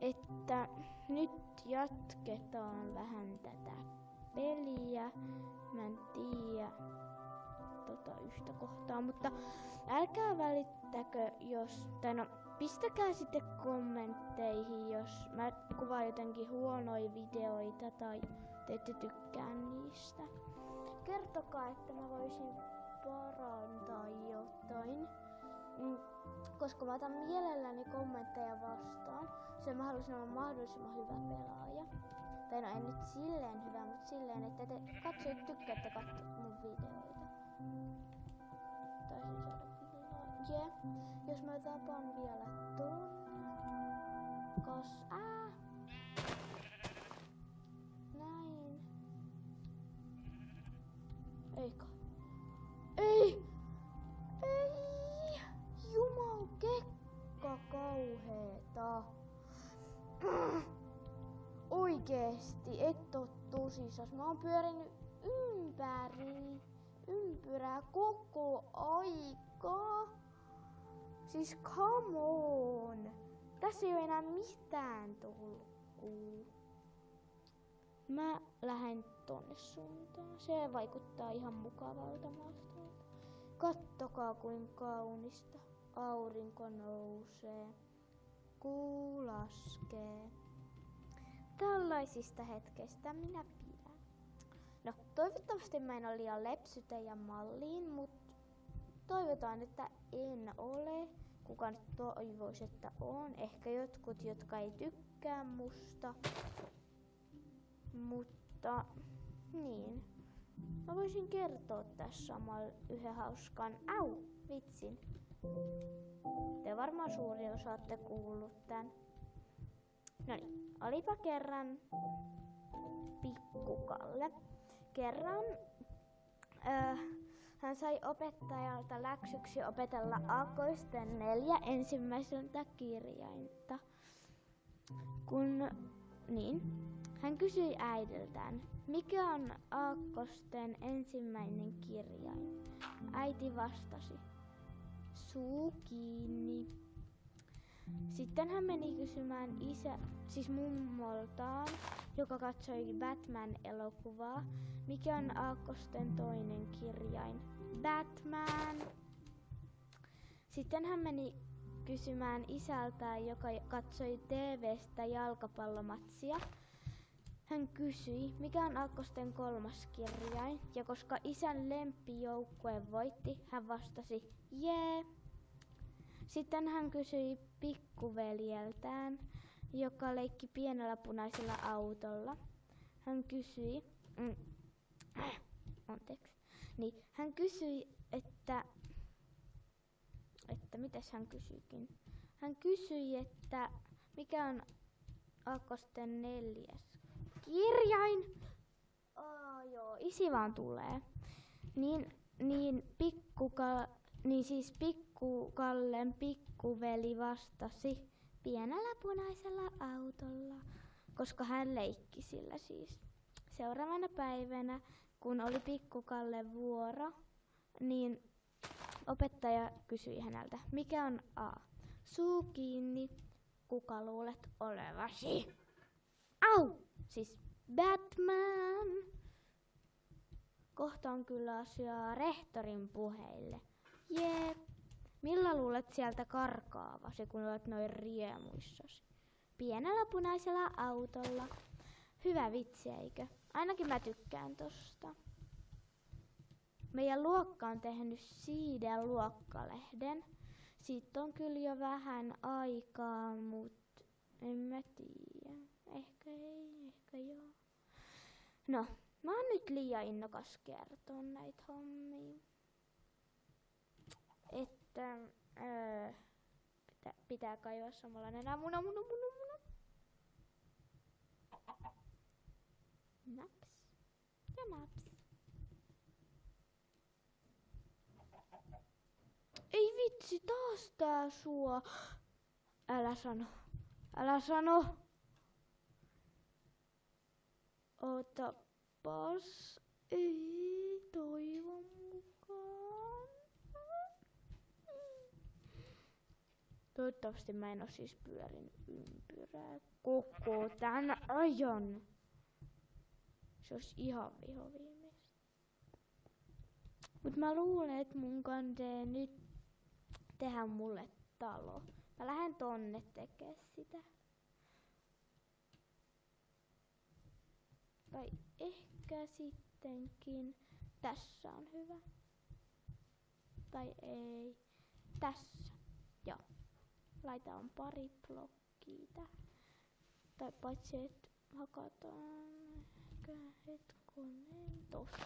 että nyt jatketaan vähän tätä peliä. Mä en tiedä yhtä kohtaa, mutta älkää välittäkö pistäkää sitten kommentteihin, jos mä kuvaan jotenkin huonoja videoita tai te ette tykkää niistä. Kertokaa, että mä voisin parantaa jotain, koska mä otan mielelläni kommentteja vastaan. Mä haluaisin olla mahdollisimman hyvä pelaaja. Tai no en nyt silleen hyvä, mutta silleen, että te tykkäätte katsoa mun videoita. Taisin saada villaa. Jos mä tapan vielä ton. Näin. Eikä. Ei! Jumal kekka kauheeta. Oikeesti, et oo tosissas. Mä oon pyörinyt ympyrää koko aikaa. Siis come on. Tässä ei oo enää mitään tolkkuu. Mä lähden tonne suuntaan. Se vaikuttaa ihan mukavalta maastolta. Kattokaa kuinka kaunista. Aurinko nousee. Kuu laskee. Tällaisista hetkistä minä pidän. No, toivottavasti mä en ole liian lepsy teidän malliin, mutta toivotaan, että en ole. Kuka nyt toivoisi, että on. Ehkä jotkut, jotka ei tykkää musta. Mutta, niin. Mä voisin kertoa tässä samalla yhden hauskan vitsin. Te varmaan suuri osa olette kuullut tän. Noniin, olipa kerran Pikku Kalle. Kerran hän sai opettajalta läksyksi opetella aakkosten 4 ensimmäiseltä kirjainta. Hän kysyi äidiltään, mikä on aakkosten ensimmäinen kirjain. Äiti vastasi, suu kiinni. Sitten hän meni kysymään mummoltaan, joka katsoi Batman-elokuvaa, mikä on aakkosten toinen kirjain. Batman! Sitten hän meni kysymään isältään, joka katsoi TV:stä jalkapallomatsia. Hän kysyi, mikä on aakkosten 3. kirjain, ja koska isän lemppijoukkue voitti, hän vastasi, jee! Sitten hän kysyi pikkuveljeltään, joka leikki pienellä punaisella autolla. Hän kysyi, hän kysyi, että mitäs hän kysyikin? Hän kysyi, että mikä on aakkosten 4. kirjain? Isi vaan tulee. Pikku Kallen pikkuveli vastasi pienellä punaisella autolla, koska hän leikki sillä siis. Seuraavana päivänä, kun oli Pikku Kallen vuoro, niin opettaja kysyi häneltä, mikä on A? Suu kiinni, kuka luulet olevasi? Siis Batman! Kohta on kyllä asiaa rehtorin puheille. Jee, millä luulet sieltä karkaavasi, kun olet noin riemuissasi? Pienellä punaisella autolla. Hyvä vitsi, eikö? Ainakin mä tykkään tosta. Meidän luokka on tehnyt Siiden luokkalehden. Siitä on kyllä jo vähän aikaa, mut en mä tiedä. Ehkä ei, ehkä joo. No, mä oon nyt liian innokas kertoa näitä hommia. Että pitää kaivaa samanlainen muna. Naps ja naps. Ei vitsi, taas tää suo. Älä sano. Otapas. Ei toivon mukaan. Toivottavasti mä en oo siis pyörin ympyrää koko tän ajan. Se olisi ihan vihoviimeistä. Mut mä luulen, että mun kandee nyt tehdä mulle talo. Mä lähden tonne tekee sitä. Tai ehkä sittenkin tässä on hyvä. Tai ei. Tässä. Joo. Laitaan pari blokkia tähän. Tai paitsi että hakataan ehkä hetkonen tossa.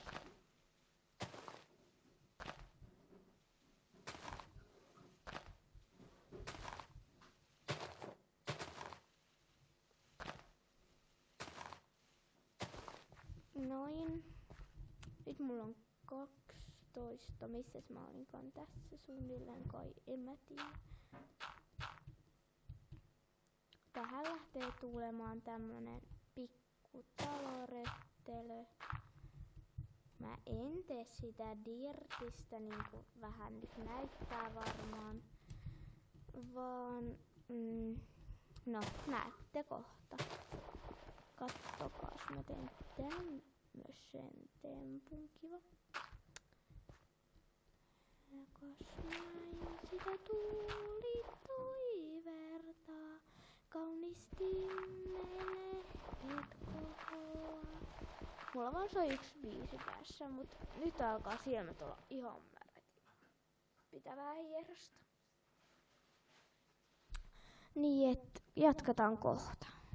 Noin. Nyt mulla on 12. Missäs mä olinkaan tässä suunnilleen kai? En mä tiedä. Tähän lähtee tulemaan tämmönen pikku taloröttelö. Mä en tee sitä dirtistä niinku vähän nyt näyttää varmaan. Vaan no näette kohta. Kattokaas, mä teen tämmösen tempun kiva. Ja kas näin sitä tuuli toivertaa, kauniisti menet kohoa. Mulla vaan soi 1 biisi päässä, mut nyt alkaa silmät olla ihan märät. Pitää vähän hierosta. Niin et jatketaan kohta.